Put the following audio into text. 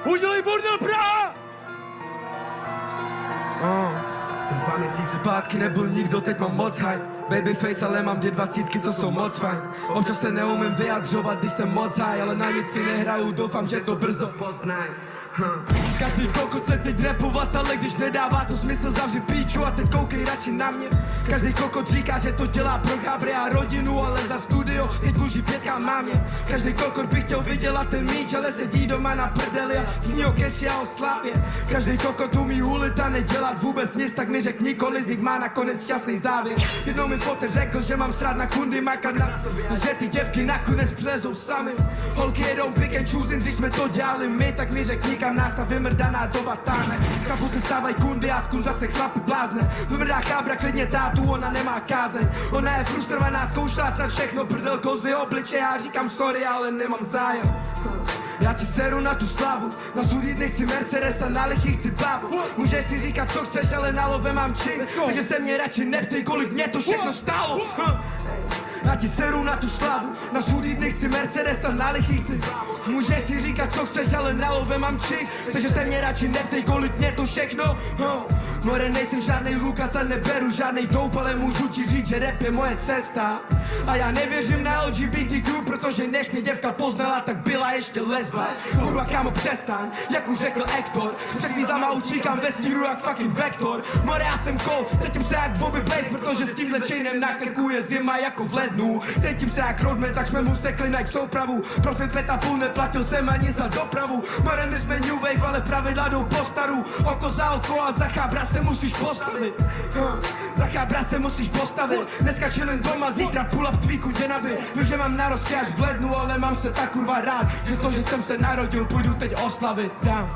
Udělej bordel, Praha! Jsem 2 měsíce zpátky, nebyl nikdo, teď mám moc high. Babyface, ale mám 2 co jsou moc fajn. Občas se neumím vyjadřovat, když jsem moc high, ale na nic si nehraju, doufám, že to brzo poznaj. Každý kokot se teď rapovat, ale když nedává to smysl, zavři píču a teď koukej radši na mě. Každý kokot říká, že to dělá pro chábry a rodinu, ale za studio teď dluží 5 mámě. Každý kokot by chtěl vydělat ten míč, ale sedí doma na prdeli a sní o keši a o slávě. Každý kokot umí hulit a nedělat vůbec nic, tak mi řek nikoli z nich má nakonec šťastný závěr. Jednou mi foter řekl, že mám srát na kundy makadra a že ty děvky nakonec přilezou sami. Holky jedou pick and choose, když jsme to dělali my, tak mi řek nikam nás ta vymrdaná doba táhne. Z chapu se stávají kundy a skun zase chlapy blázne. Vymrdá chábra klidně tátu, ona nemá kázeň. Ona je frustrovaná, zkoušela snad všechno, prdel kozy obliče, já říkám sorry, ale nemám zájem. Já ti seru na tu slavu, na sudit nechci Mercedes a na lichy chci babu. Můžeš si říkat co chceš, ale na love mám čin, takže se mě radši neptej, kolik mě to všechno stálo. Já ti seru na tu slavu, na sudit nechci Mercedes a na lichy chci. Můžeš si říkat co chceš, ale na love mám čich, takže se mě radši neptej, kolik mě to všechno. More, nejsem žádnej Lukas a neberu žádnej doup, ale můžu ti říct, že rap je moje cesta. A já nevěřím na LGBTQ, protože než mě děvka poznala, tak byla ještě lesba. Kurva kámo přestaň, jak už řekl Hector, přes výzlama utíkám ve stíru jak fucking vektor. More, já jsem cold, cítím se jak Bobby Blaze, protože s tímhle chainem na krku je zima jako v lednu. Cítím se jak Rodman, tak jsme mu stekli Nike v soupravu. Profit 5,5 neplatil jsem ani za dopravu. More, my jsme new wave, ale pravidla jdou po staru. Oko za oko a za chábra se musíš postavit. Za chábra se musíš postavit. Dneska chillin doma, zítra pull up tweaku děnavy. Vím, že mám narozky až v lednu, ale mám se tak kurva rád, že to, že jsem se narodil, půjdu teď oslavit. Down.